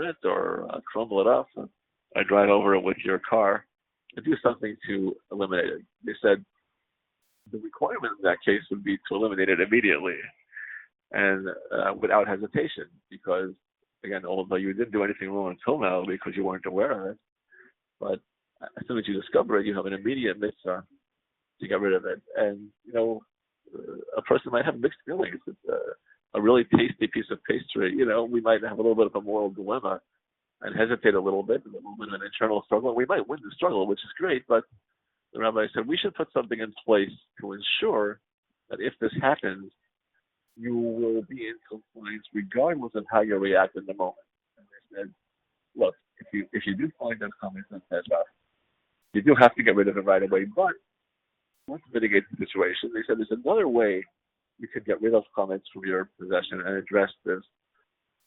it or crumble it up. I drive over it with your car and do something to eliminate it. They said the requirement in that case would be to eliminate it immediately and without hesitation, because again, although you didn't do anything wrong until now because you weren't aware of it, but as soon as you discover it, you have an immediate mitzvah to get rid of it. And a person might have mixed feelings. It's a really tasty piece of pastry. We might have a little bit of a moral dilemma and hesitate a little bit, a little bit of an internal struggle. We might win the struggle, which is great, but the rabbi said we should put something in place to ensure that if this happens, you will be in compliance regardless of how you react in the moment. And they said, look, if you do find that comment on Pesach, you do have to get rid of it right away, but let's mitigate the situation. They said there's another way you could get rid of comments from your possession and address this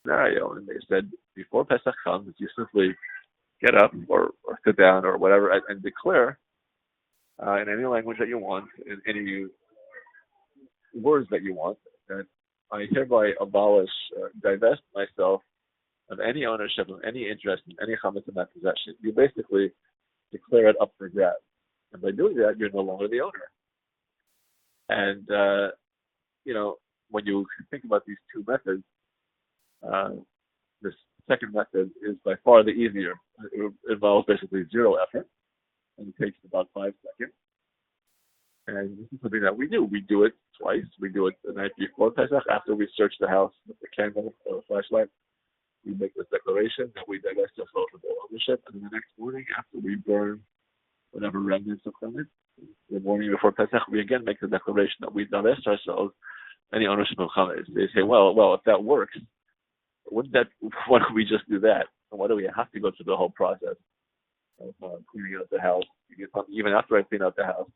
scenario. And they said before Pesach comes, you simply get up or sit down or whatever and declare in any language that you want, in any words that you want, that I hereby abolish, divest myself of any ownership, of any interest in any chametz in my possession. You basically declare it up for grabs. And by doing that, you're no longer the owner. And, when you think about these two methods, this second method is by far the easier. It involves basically zero effort, and it takes about 5 seconds. And this is something that we do. We do it twice. We do it the night before Pesach, after we search the house with the candle or the flashlight. We make this declaration that we divest ourselves of all ownership, and then the next morning, after we burn whatever remnants of chametz, the morning before Pesach, we again make the declaration that we divest ourselves any ownership of chametz. They say, well, if that works, why don't we just do that? And why do we have to go through the whole process of cleaning out the house? Even after I clean out the house,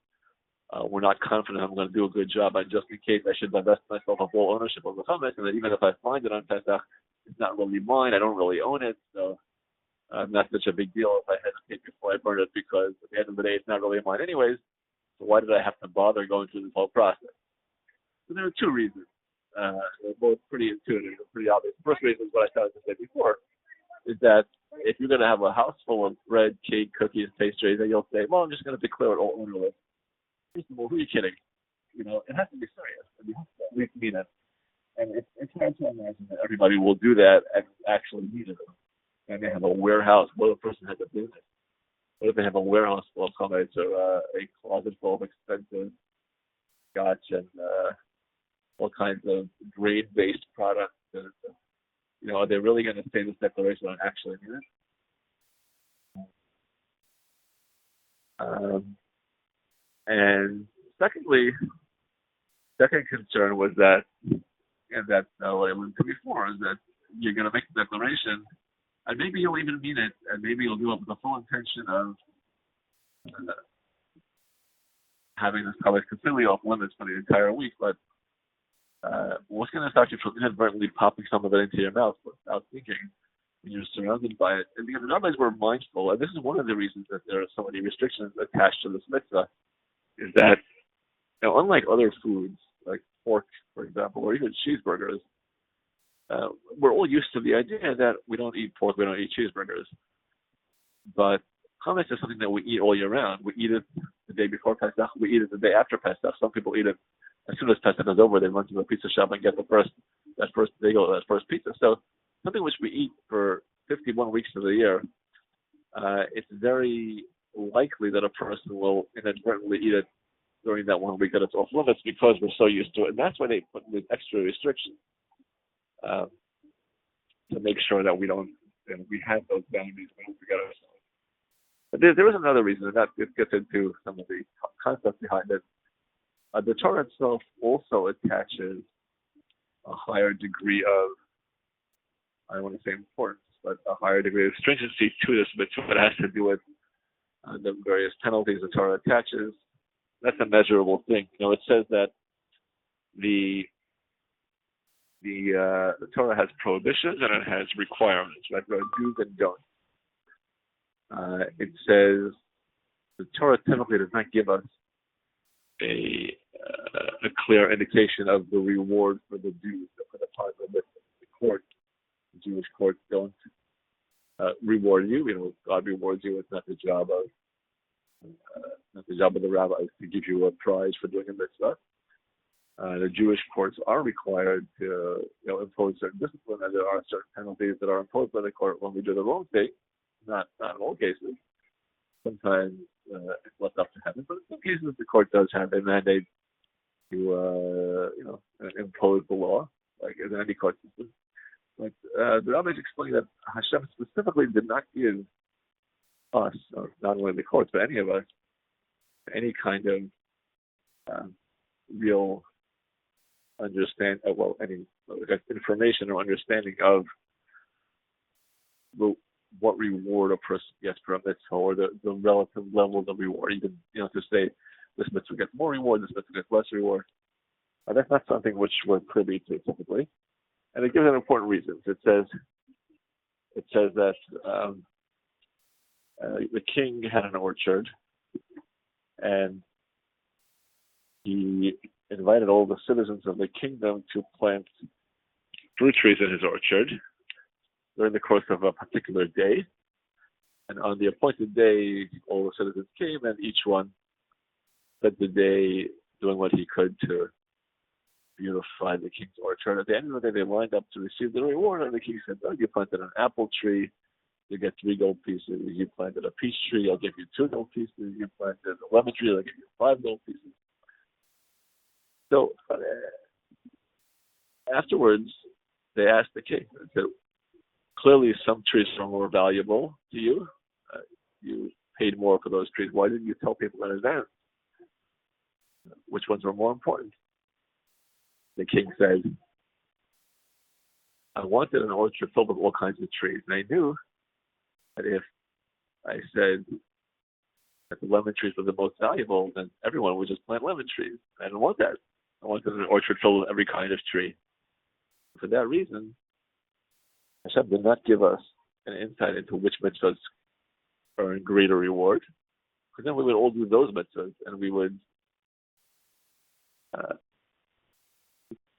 we're not confident I'm going to do a good job, and just in case I should divest myself of all ownership of the chametz, and that even if I find it on Pesach, it's not really mine. I don't really own it, so not such a big deal if I hesitate before I burn it, because at the end of the day, it's not really mine anyways. So why did I have to bother going through this whole process? So there are two reasons. They're both pretty intuitive and pretty obvious. The first reason is what I started to say before, is that if you're going to have a house full of bread, cake, cookies, pastries, then you'll say, well, I'm just going to declare it all ownerless. First of all, who are you kidding? It has to be serious, and you have to at least mean it. And it's hard to imagine that everybody will do that and actually need it. And they have a warehouse. What if a person has a business? What if they have a warehouse full of chametz or a closet full of expensive scotch and all kinds of grade-based products? Are they really going to say this declaration and actually mean it? And secondly, second concern was that, and that's what I alluded to before, is that you're going to make the declaration, and maybe you'll even mean it, and maybe you'll do it with the full intention of having this color completely off limits for the entire week, but what's going to stop you from inadvertently popping some of it into your mouth without thinking when you're surrounded by it? And because the rabbis were mindful, and this is one of the reasons that there are so many restrictions attached to this mitzvah, is that unlike other foods like pork, for example, or even cheeseburgers, we're all used to the idea that we don't eat pork, we don't eat cheeseburgers. But chametz is something that we eat all year round. We eat it the day before Pesach, we eat it the day after Pesach. Some people eat it as soon as Pesach is over. They run to the pizza shop and get that first bagel, that first pizza. So something which we eat for 51 weeks of the year, it's very likely that a person will inadvertently eat it during that 1 week that it's off limits, because we're so used to it. And that's why they put this extra restriction to make sure that we don't, we have those boundaries, we don't forget ourselves. But there is another reason, and that gets into some of the concepts behind it. The Torah itself also attaches a higher degree of, I don't want to say importance, but a higher degree of stringency to this mitzvah. It has to do with the various penalties the Torah attaches. That's a measurable thing. It says that the Torah has prohibitions and it has requirements, right? There are do's and don'ts. It says the Torah typically does not give us a clear indication of the reward for the do's, for the part of the court. The Jewish courts don't reward you. God rewards you. It's not the job of the rabbis to give you a prize for doing a mitzvah. The Jewish courts are required to impose certain discipline, and there are certain penalties that are imposed by the court when we do the wrong thing. Not in all cases. Sometimes it's left up to heaven, but in some cases the court does have a mandate to impose the law, like in any court system. But the rabbis explain that Hashem specifically did not give us, or not only the courts, but any of us, any kind of real any information or understanding of what reward a person gets for a mitzvah, or the relative levels of reward. Even to say this mitzvah gets more reward, this mitzvah gets less reward. That's not something which we're privy to typically, and it gives an important reason. It says that the king had an orchard, and he invited all the citizens of the kingdom to plant fruit trees in his orchard during the course of a particular day. And on the appointed day, all the citizens came, and each one spent the day doing what he could to beautify the king's orchard. At the end of the day, they lined up to receive the reward, and the king said, you planted an apple tree, you get 3 gold pieces. You planted a peach tree, I'll give you 2 gold pieces. You planted a lemon tree, I'll give you 5 gold pieces. So afterwards, they asked the king, clearly some trees are more valuable to you. You paid more for those trees. Why didn't you tell people in advance which ones were more important? The king said, I wanted an orchard filled with all kinds of trees. And I knew that if I said that the lemon trees were the most valuable, then everyone would just plant lemon trees. I didn't want that. I wanted an orchard filled with every kind of tree. For that reason, Hashem did not give us an insight into which mitzvahs earn greater reward, because then we would all do those mitzvahs, and we would,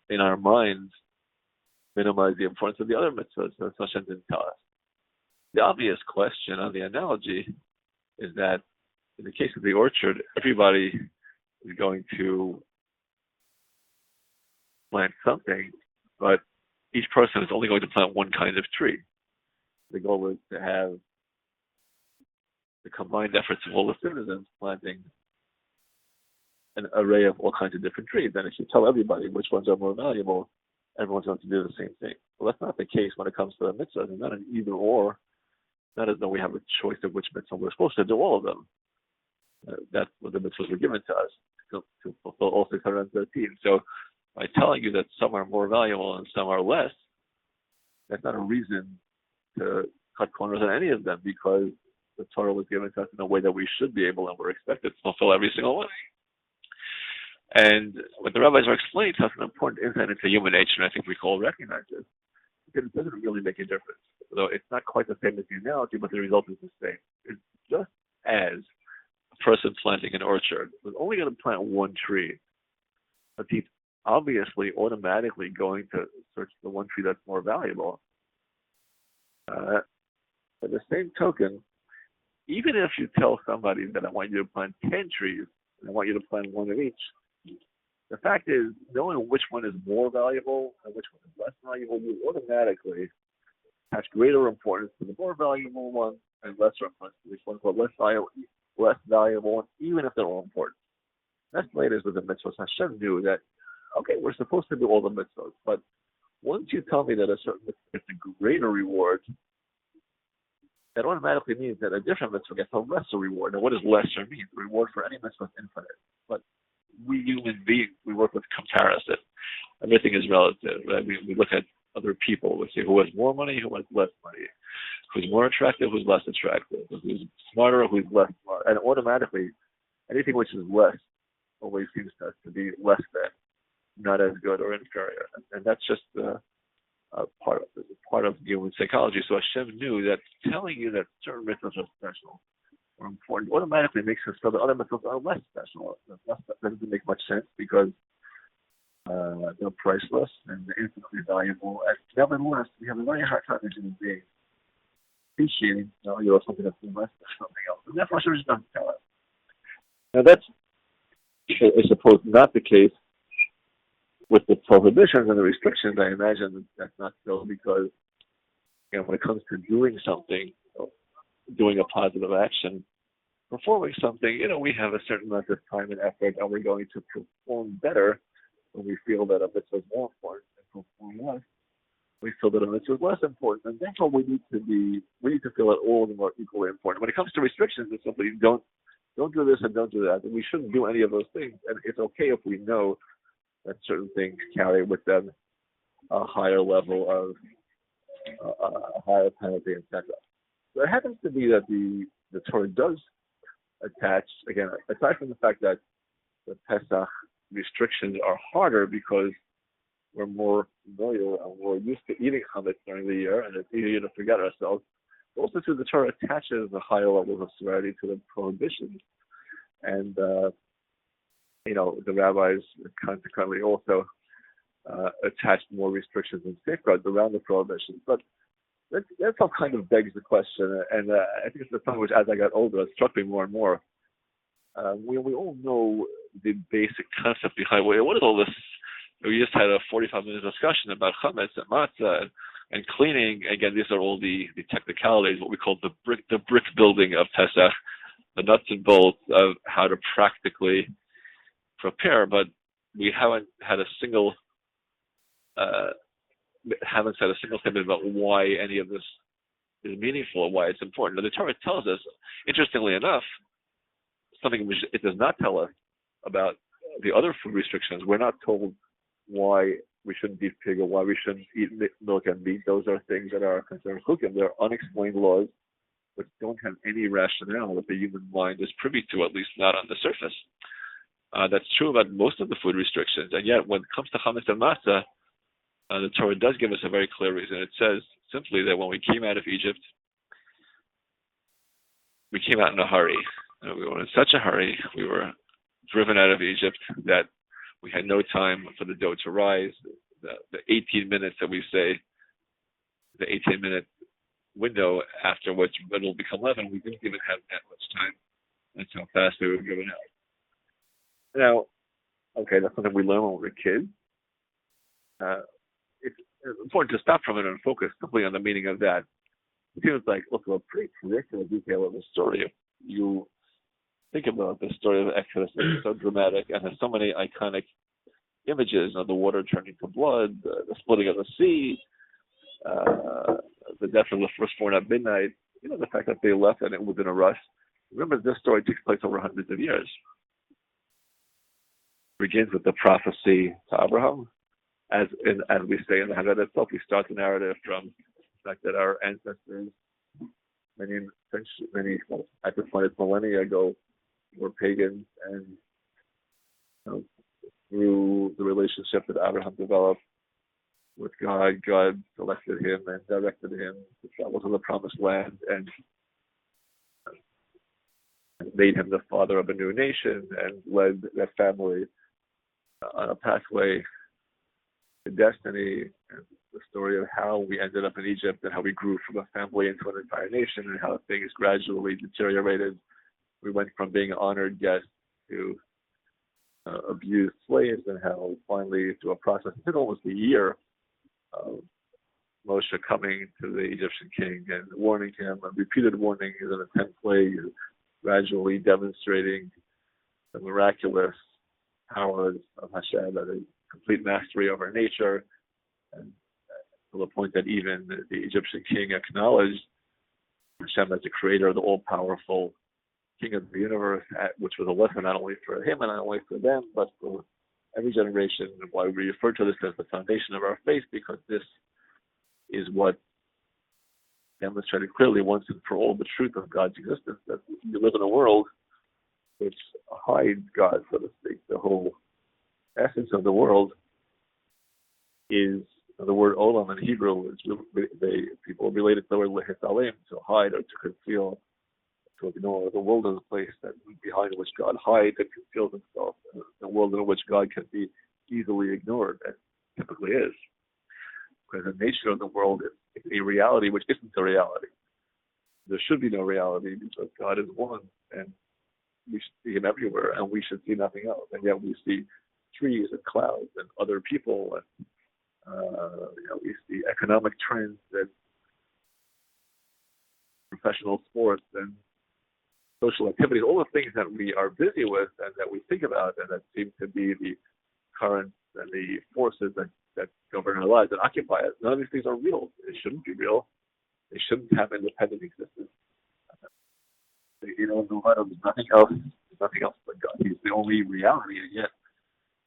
in our minds, minimize the importance of the other mitzvahs. So Hashem didn't tell us. The obvious question on the analogy is that in the case of the orchard, everybody is going to plant something, but each person is only going to plant one kind of tree. The goal is to have the combined efforts of all the citizens planting an array of all kinds of different trees. And if you tell everybody which ones are more valuable, everyone's going to do the same thing. Well, that's not the case when it comes to the mitzvahs. It's not an either or. Not as though we have a choice of which mitzvah. We're supposed to do all of them. That's what the mitzvahs were given to us, to fulfill all 613. So by telling you that some are more valuable and some are less, that's not a reason to cut corners on any of them, because the Torah was given to us in a way that we should be able and we're expected to fulfill every single one. And what the rabbis are explaining to us an important insight into human nature, and I think we can all recognize this, because it doesn't really make a difference. Though it's not quite the same as the analogy, but the result is the same. It's just as a person planting an orchard was only going to plant one tree, but he's obviously automatically going to search the one tree that's more valuable. By the same token, even if you tell somebody that I want you to plant 10 trees, and I want you to plant one of each, the fact is, knowing which one is more valuable and which one is less valuable, you automatically attach greater importance to the more valuable one and lesser importance to the one called less valuable one, even if they're all important. That's the latest with the mitzvahs. Hashem knew that, okay, we're supposed to do all the mitzvahs, but once you tell me that a certain mitzvah gets a greater reward, that automatically means that a different mitzvah gets a lesser reward. And what does lesser mean? The reward for any mitzvah is infinite. But we human beings, we work with comparison. Everything is relative, right? We look at other people. We say who has more money, who has less money, who's more attractive, who's less attractive, who's smarter, who's less smart. And automatically, anything which is less always seems to us to be less than, not as good or inferior. And that's just part of human psychology. So Hashem knew that telling you that certain mitzvahs are special or important automatically makes us feel that other mitzvahs are less special. That doesn't make much sense, because they're priceless and infinitely valuable. And nevertheless, we have a very hard time as human beings appreciating, something that's been less than something else. And therefore, Hashem just doesn't tell us. Now, that's, I suppose, not the case with the prohibitions and the restrictions. I imagine that's not so because, when it comes to doing something, doing a positive action, performing something, we have a certain amount of time and effort, and we're going to perform better when we feel that a mitzvah is more important and perform less. We feel that a mitzvah is less important, and therefore we need to feel that all of them are equally important. When it comes to restrictions, it's simply don't do this and don't do that, and we shouldn't do any of those things. And it's okay if we know that certain things carry with them a higher level of a higher penalty, etc. So it happens to be that the Torah does attach, again, aside from the fact that the Pesach restrictions are harder because we're more familiar and we're used to eating chametz during the year, and it's easier to forget ourselves. Also, too, the Torah attaches a higher level of severity to the prohibitions, and the rabbis consequently also attached more restrictions and safeguards around the prohibitions. But that all kind of begs the question, and I think it's the something which, as I got older, it struck me more and more. We all know the basic concept behind what is all this. We just had a 45-minute discussion about chametz and matzah and cleaning. Again, these are all the technicalities, what we call the brick building of Pesach, the nuts and bolts of how to practically prepare. But we haven't said a single statement about why any of this is meaningful or why it's important. Now, the Torah tells us, interestingly enough, something which it does not tell us about the other food restrictions. We're not told why we shouldn't eat pig or why we shouldn't eat milk and meat. Those are things that are considered chukim. They're unexplained laws which don't have any rationale that the human mind is privy to, at least not on the surface. That's true about most of the food restrictions. And yet, when it comes to chametz and matzah, the Torah does give us a very clear reason. It says simply that when we came out of Egypt, we came out in a hurry. We were in such a hurry. We were driven out of Egypt that we had no time for the dough to rise. The 18 minutes that we say, the 18-minute window after which it will become leaven, we didn't even have that much time. That's how fast we were driven out. Now, okay, that's something we learn when we're kids. It's important to stop from it and focus simply on the meaning of that. It seems like, look, a pretty predictable detail of the story. You think about the story of Exodus, it's so dramatic and has so many iconic images of the water turning to blood, the splitting of the sea, the death of the firstborn at midnight, the fact that they left and it was in a rush. Remember, this story takes place over hundreds of years. It begins with the prophecy to Abraham. As we say in the Haggadah itself, we start the narrative from the fact that our ancestors, at this point, it's millennia ago, were pagans, and through the relationship that Abraham developed with God, God selected him and directed him to travel to the promised land and made him the father of a new nation and led that family on a pathway to destiny. And the story of how we ended up in Egypt and how we grew from a family into an entire nation and how things gradually deteriorated. We went from being an honored guest to abused slaves, and how finally, through a process, it took almost a year of Moshe coming to the Egyptian king and warning him, a repeated warning in the 10th plague, gradually demonstrating the miraculous powers of Hashem, that a complete mastery over nature, and to the point that even the Egyptian king acknowledged Hashem as the creator, the all-powerful King of the universe, which was a lesson not only for him and not only for them, but for every generation. Why we refer to this as the foundation of our faith, because this is what demonstrated clearly once and for all the truth of God's existence, that we live in a world which hides God, so to speak. The whole essence of the world is the word olam in Hebrew. People relate it to the word lehisalim, to hide or to conceal, to ignore. The world is a place behind which God hides and conceals himself, a world in which God can be easily ignored, and typically is. Because the nature of the world is a reality which isn't a reality. there should be no reality because God is one, and we should see Him everywhere, and we should see nothing else. And yet we see trees and clouds and other people, and we see economic trends and professional sports and social activities, all the things that we are busy with and that we think about and that seem to be the currents and the forces that govern our lives and occupy us. None of these things are real. They shouldn't be real. They shouldn't have independent existence. There's nothing else but God. He's the only reality, and yet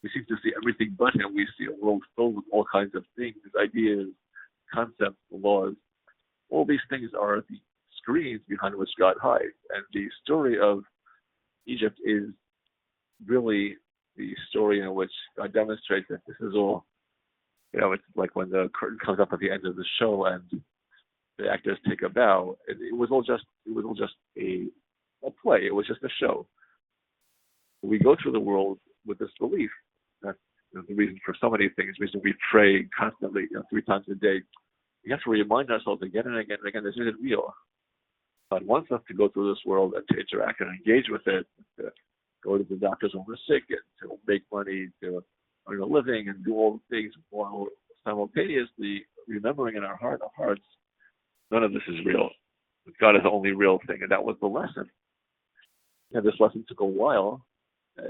we seem to see everything but Him. We see a world filled with all kinds of things, ideas, concepts, laws. All these things are the screens behind which God hides. And the story of Egypt is really the story in which God demonstrates that this is all, it's like when the curtain comes up at the end of the show and the actors take a bow. It was all just a play. It was just a show. We go through the world with this belief. That's the reason for so many things. The reason we pray constantly, 3 times a day. We have to remind ourselves again and again and again, this isn't real. God wants us to go through this world and to interact and engage with it, to go to the doctors when we're sick, and to make money, to earn a living, and do all the things while simultaneously remembering in our hearts, none of this is real. God is the only real thing, and that was the lesson. And this lesson took a while.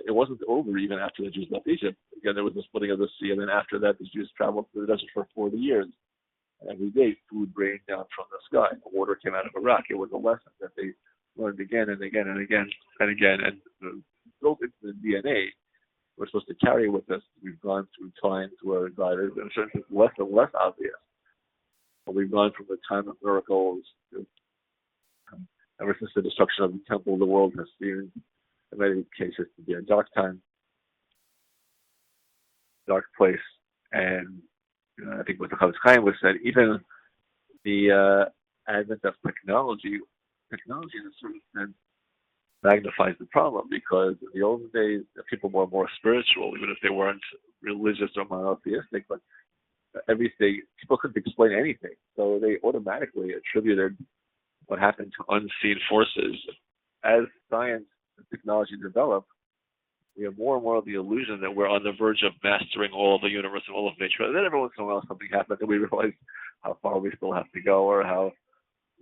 It wasn't over even after the Jews left Egypt. Again, there was the splitting of the sea, and then after that, the Jews traveled through the desert for 40 years. And every day, food rained down from the sky. The water came out of a rock. It was a lesson that they learned again and again and again and again, and built into the DNA. We're supposed to carry with us. We've gone through times where God is, in certain things, less and less obvious. But we've gone from the time of miracles to ever since the destruction of the temple, the world has seemed, in many cases, to be a dark time, dark place. And I think what the Chavetz Chaim was said, even the advent of technology in a certain sense magnifies the problem, because in the olden days, people were more spiritual, even if they weren't religious or monotheistic, but everything, people couldn't explain anything. So they automatically attributed what happened to unseen forces. As science and technology develop, we have more and more of the illusion that we're on the verge of mastering all of the universe and all of nature. And then every once in a while something happens and we realize how far we still have to go, or how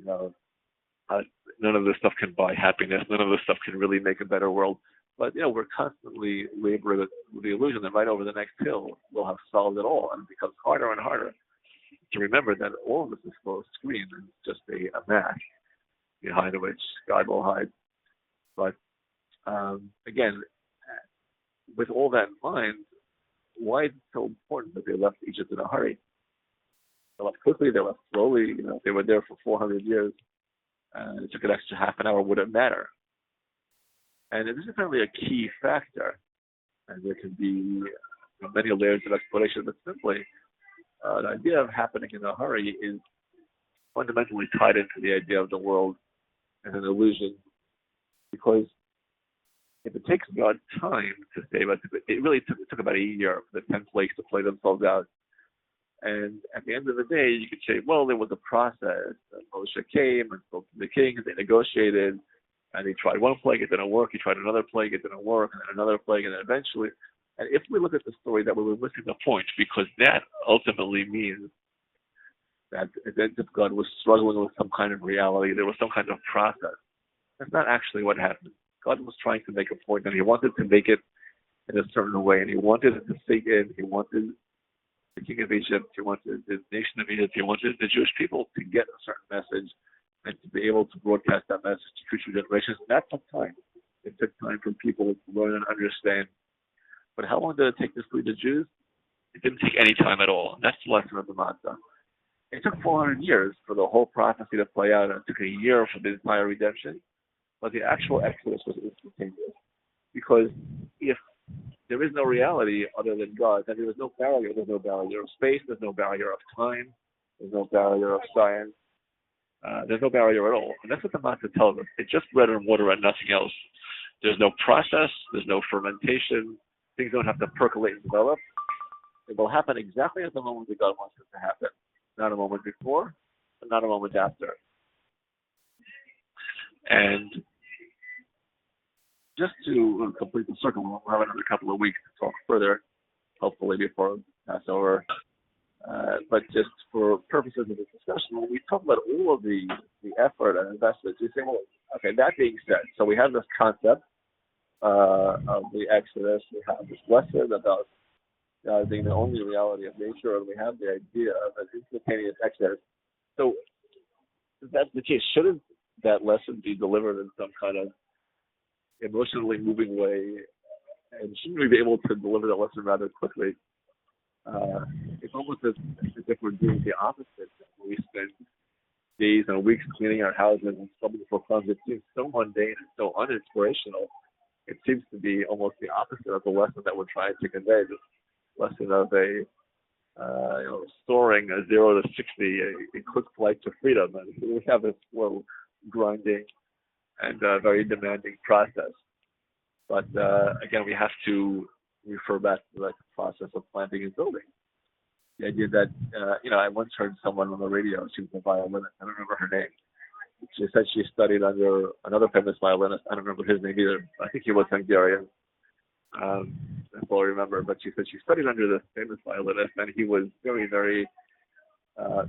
none of this stuff can buy happiness. None of this stuff can really make a better world. But, we're constantly laboring with the illusion that right over the next hill we'll have solved it all. And it becomes harder and harder to remember that all of this is still a screen and just a mask behind which God will hide. But, again, with all that in mind, why is it so important that they left Egypt in a hurry? They left quickly, they left slowly. They were there for 400 years. It took an extra half an hour. Would it matter? And this is apparently a key factor. And there can be many layers of explanation, but simply the idea of happening in a hurry is fundamentally tied into the idea of the world as an illusion. Because if it takes God time to save us, it really took about a year for the 10 plagues to play themselves out. And at the end of the day, you could say, well, there was a process. Moshe came and spoke to the kings, they negotiated, and he tried one plague, it didn't work. He tried another plague, it didn't work, and then another plague, and then eventually. And if we look at the story, that we were missing the point, because that ultimately means that God was struggling with some kind of reality. There was some kind of process. That's not actually what happened. God was trying to make a point, and he wanted to make it in a certain way, and he wanted it to sink in. He wanted the king of Egypt, he wanted the nation of Egypt, he wanted the Jewish people to get a certain message and to be able to broadcast that message to future generations. And that took time. It took time for people to learn and understand. But how long did it take to free the Jews? It didn't take any time at all. And that's the lesson of the Matzah. It took 400 years for the whole prophecy to play out, and it took a year for the entire redemption. But the actual Exodus was instantaneous. Because if there is no reality other than God, then there is no barrier. There's no barrier of space. There's no barrier of time. There's no barrier of science. There's no barrier at all. And that's what the Matzah tells us. It's just bread and water and nothing else. There's no process. There's no fermentation. Things don't have to percolate and develop. It will happen exactly at the moment that God wants it to happen. Not a moment before, but not a moment after. And just to complete the circle, we'll have another couple of weeks to talk further, hopefully before Passover. But just for purposes of this discussion, when we talk about all of the effort and investments, you say, well, okay, that being said, so we have this concept of the Exodus, we have this lesson about God being the only reality of nature, and we have the idea of an instantaneous Exodus. So if that's the case, shouldn't that lesson be delivered in some kind of emotionally moving way, and shouldn't we be able to deliver that lesson rather quickly? It's almost as if we're doing the opposite. We spend days and weeks cleaning our houses and scrubbing for crumbs. It seems so mundane and so uninspirational. It seems to be almost the opposite of the lesson that we're trying to convey. This lesson of soaring a 0 to 60, a quick flight to freedom. And we have this slow, grinding, and very demanding process. But again, we have to refer back to the process of planting and building. The idea that, I once heard someone on the radio, she was a violinist, I don't remember her name. She said she studied under another famous violinist, I don't remember his name either. I think he was Hungarian. That's all I remember. But she said she studied under this famous violinist, and he was very, very, I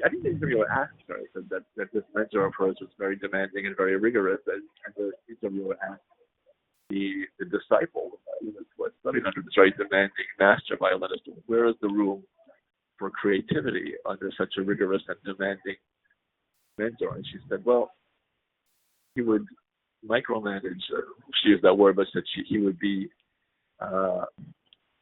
think the interviewer asked her, said that this mentor of hers was very demanding and very rigorous, and the interviewer asked the disciple who was studying under this very demanding master violinist, where is the room for creativity under such a rigorous and demanding mentor? And she said, well, he would micromanage, she used that word, but said he would be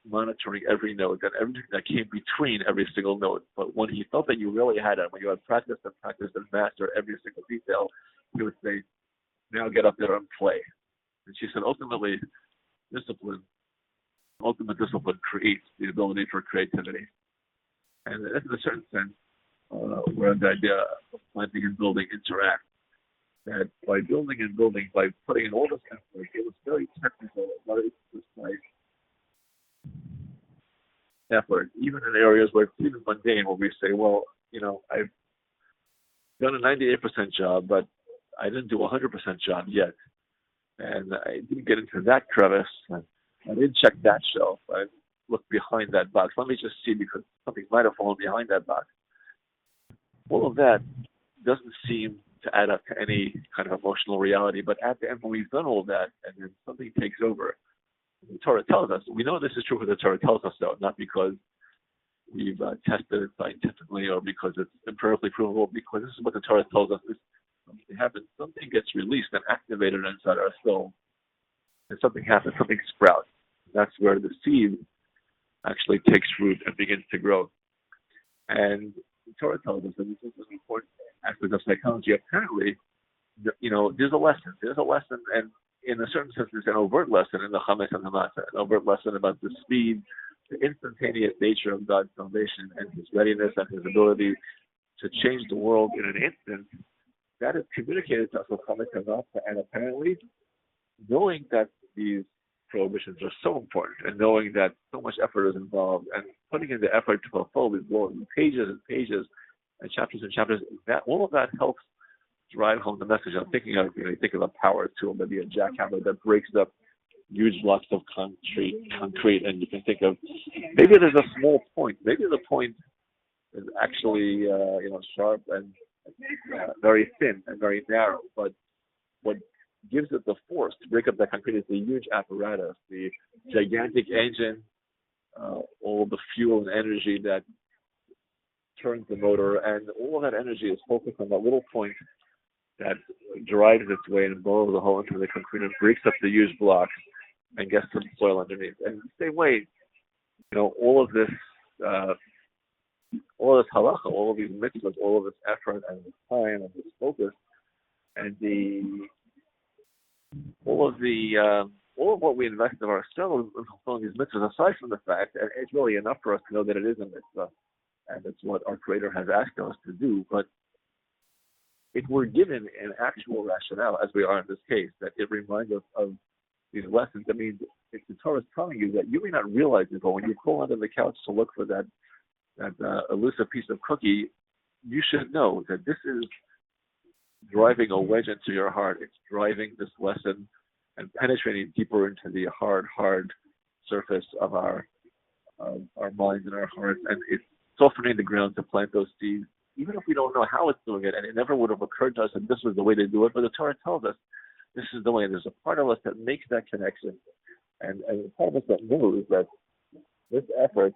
monitoring every note and everything that came between every single note. But when he felt that you really had it, when you had practiced and mastered every single detail, he would say, now get up there and play. And she said, ultimate discipline creates the ability for creativity. And in a certain sense, where the idea of planting and building interact, that by building and building, by putting in all this effort, it was very technical, very precise effort, even in areas where it's even mundane, where we say, well, I've done a 98% job, but I didn't do a 100% job yet. And I didn't get into that crevice. I didn't check that shelf. I looked behind that box. Let me just see, because something might have fallen behind that box. All of that doesn't seem to add up to any kind of emotional reality. But at the end, when we've done all that, and then something takes over, the Torah tells us, we know this is true because the Torah tells us so, not because we've tested it scientifically or because it's empirically provable, because this is what the Torah tells us. Something happens, something gets released and activated inside our soul, and something happens, something sprouts. That's where the seed actually takes root and begins to grow. And the Torah tells us that this is an important aspect of psychology. Apparently, there's a lesson. And in a certain sense, there's an overt lesson in the Chametz and the Matzah, an overt lesson about the speed, the instantaneous nature of God's salvation and His readiness and His ability to change the world in an instant. That is communicated to us with Chametz and Matzah, and apparently, knowing that these prohibitions are so important, and knowing that so much effort is involved, and putting in the effort to fulfill these laws, pages and pages, and chapters, that all of that helps drive home the message. I'm thinking of, you think of a power tool, maybe a jackhammer that breaks up huge blocks of concrete, and you can think of maybe there's a small point. Maybe the point is actually sharp and very thin and very narrow, but what gives it the force to break up that concrete is the huge apparatus, the gigantic engine, all the fuel and energy that turns the motor, and all of that energy is focused on that little point that drives its way and blows the hole into the concrete and breaks up the huge blocks and gets some soil underneath. And in the same way, all of this halacha, all of these mitzvahs, all of this effort and this time and this focus, and all of what we invest in ourselves in fulfilling these mitzvahs, aside from the fact that it's really enough for us to know that it is a mitzvah, and it's what our Creator has asked us to do. But if we're given an actual rationale, as we are in this case, that it reminds us of these lessons, I mean, if the Torah is telling you that you may not realize it, but when you crawl under the couch to look for that elusive piece of cookie, you should know that this is driving a wedge into your heart. It's driving this lesson and penetrating deeper into the hard surface of our minds and our hearts, and it's softening the ground to plant those seeds, even if we don't know how it's doing it, and it never would have occurred to us that this was the way to do it, but the Torah tells us this is the way. There's a part of us that makes that connection, and a part of us that knows that this effort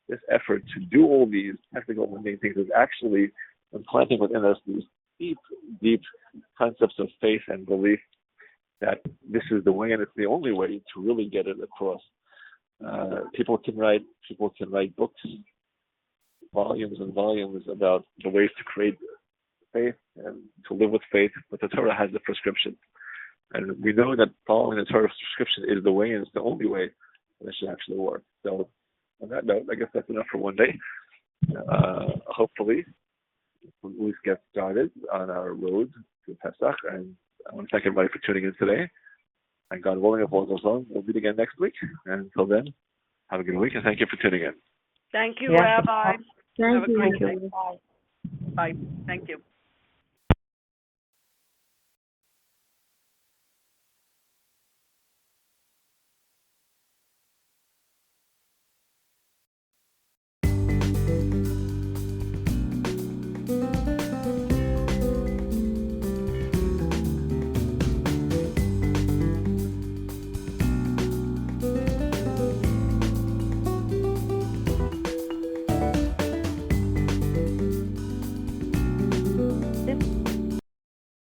to do all these technical mundane things is actually implanting within us these deep concepts of faith and belief that this is the way and it's the only way to really get it across. People can write books, volumes and volumes about the ways to create faith and to live with faith, but the Torah has the prescription. And we know that following the Torah's prescription is the way and it's the only way that it should actually work. So on that note, I guess that's enough for one day. Hopefully, we'll at least get started on our road to Pesach. And I want to thank everybody for tuning in today. And God willing, if all goes well, we'll meet again next week. And until then, have a good week, and thank you for tuning in. Thank you, Rabbi. Thank Have a you. great day. Bye. Thank you.